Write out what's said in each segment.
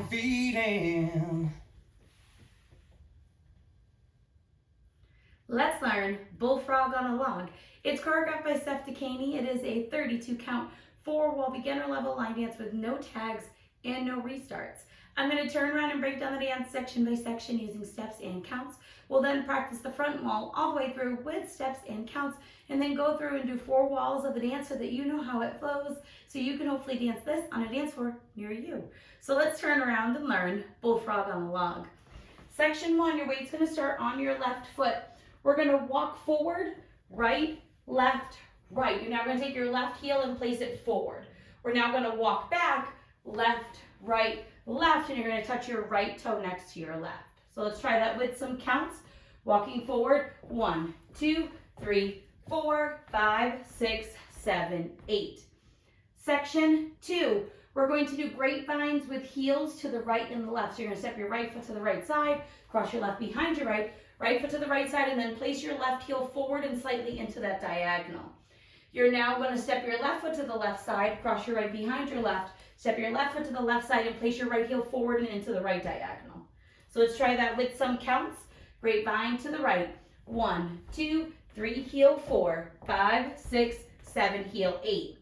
my feet in. Let's learn Bullfrog on a Log. It's choreographed by Cef Decaney. It is a 32 count 4-wall beginner level line dance with no tags and no restarts. I'm going to turn around and break down the dance section by section using steps and counts. We'll then practice the front wall all the way through with steps and counts, and then go through and do 4 walls of the dance so that you know how it flows, so you can hopefully dance this on a dance floor near you. So let's turn around and learn Bullfrog on a Log. Section 1, your weight's going to start on your left foot. We're going to walk forward, right, left, right. You're now going to take your left heel and place it forward. We're now going to walk back, left, right, left, and you're going to touch your right toe next to your left. So let's try that with some counts. Walking forward, 1, 2, 3, 4, 5, 6, 7, 8. Section 2, we're going to do grapevines with heels to the right and the left. So you're going to step your right foot to the right side, cross your left behind your right foot to the right side, and then place your left heel forward and slightly into that diagonal. You're now going to step your left foot to the left side, cross your right behind your left, step your left foot to the left side, and place your right heel forward and into the right diagonal. So let's try that with some counts. Grapevine to the right. 1, 2, 3, heel 4, 5, 6, 7, heel 8.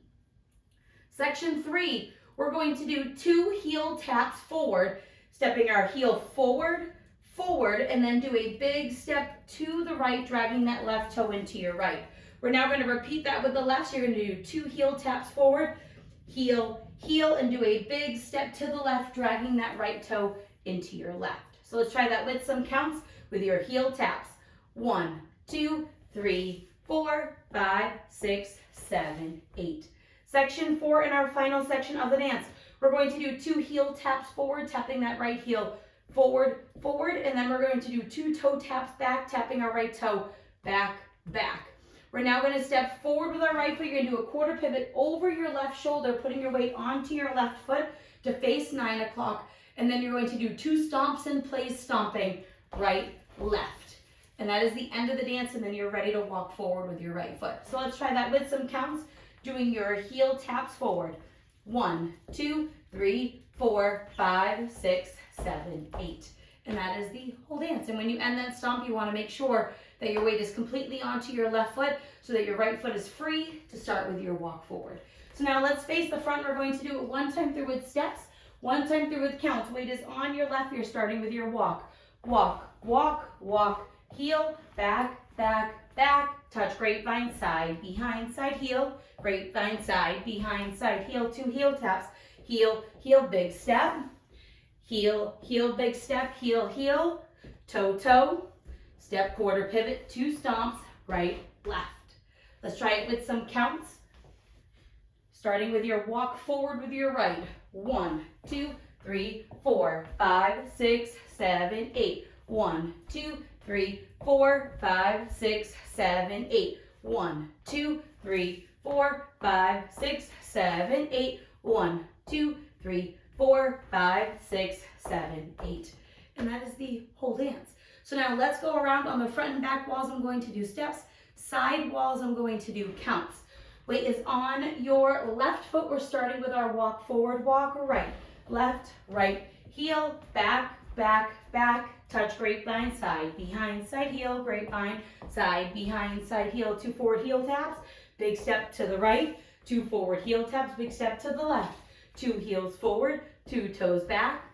Section 3, we're going to do 2 heel taps forward, stepping our heel forward, and then do a big step to the right, dragging that left toe into your right. We're now going to repeat that with the left. So you're going to do 2 heel taps forward, heel, heel, and do a big step to the left, dragging that right toe into your left. So let's try that with some counts with your heel taps. 1, 2, 3, 4, 5, 6, 7, 8. Section 4, in our final section of the dance, we're going to do 2 heel taps forward, tapping that right heel forward, and then we're going to do 2 toe taps back, tapping our right toe back, back. We're now going to step forward with our right foot. You're going to do a quarter pivot over your left shoulder, putting your weight onto your left foot to face 9 o'clock. And then you're going to do 2 stomps in place, stomping right, left. And that is the end of the dance, and then you're ready to walk forward with your right foot. So let's try that with some counts, doing your heel taps forward. 1, 2, 3, 4, 5, 6, 7, 8. And that is the whole dance. And when you end that stomp, you want to make sure that your weight is completely onto your left foot so that your right foot is free to start with your walk forward. So now let's face the front. We're going to do it 1 time through with steps, 1 time through with counts. Weight is on your left. You're starting with your walk. Walk, walk, walk, heel, back, back, back, touch grapevine, side, behind, side, heel, grapevine, side, behind, side, heel, 2 heel taps, heel, heel, big step, heel, heel, big step, heel, heel, toe, toe, step, quarter pivot, 2 stomps, right, left. Let's try it with some counts. Starting with your walk forward with your right. 1, 2, 3, 4, 5, 6, 7, 8. 1, 2, 3, 4, 5, 6, 7, 8. 1, 2, 3, 4, 5, 6, 7, 8. 1, 2, 3, 4, 5, 6, 7, 8. And that is the whole dance. So now let's go around. On the front and back walls, I'm going to do steps. Side walls, I'm going to do counts. Weight is on your left foot. We're starting with our walk forward, walk right, left, right, heel, back, back, back, touch grapevine, side, behind, side, heel, grapevine, side, behind, side, heel, 2 forward heel taps, big step to the right, 2 forward heel taps, big step to the left, 2 heels forward, 2 toes back,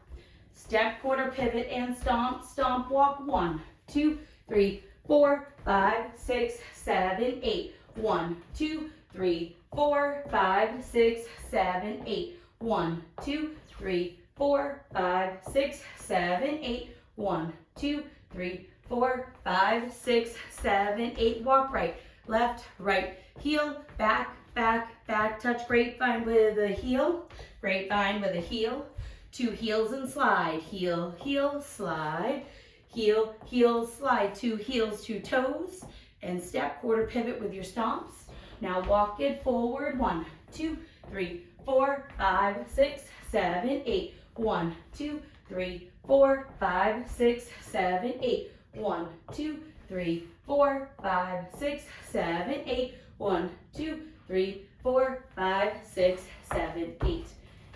step, quarter pivot, and stomp, stomp, walk, 1, 2, 3, 4, 5, 6, 7, 8. 1, 2, 3, 4, 5, 6, 7, 8. 1, 2, 3, 4, 5, 6, 7, 8. 1, 2, 3, 4, 5, 6, 7, 8. Walk right, left, right, heel, back, back, back, touch grapevine with a heel, grapevine with a heel, 2 heels and slide, heel, heel, slide, heel, heel, slide, 2 heels, 2 toes, and step, quarter pivot with your stomps. Now walk it forward, 1, 2, 3, 4, 5, 6, 7, 8. 1, 2, 3, 4, 5, 6, 7, 8. 1, 2, 3, 4, 5, 6, 7, 8. 1, 2, 3, 4, 5, 6, 7, 8.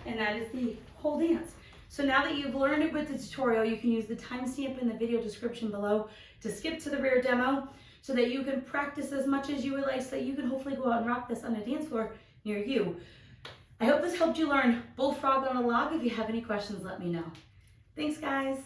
And that is the whole dance. So now that you've learned it with the tutorial, you can use the timestamp in the video description below to skip to the rear demo so that you can practice as much as you would like so that you can hopefully go out and rock this on a dance floor near you. I hope this helped you learn Bullfrog on a log. If you have any questions, let me know. Thanks, guys.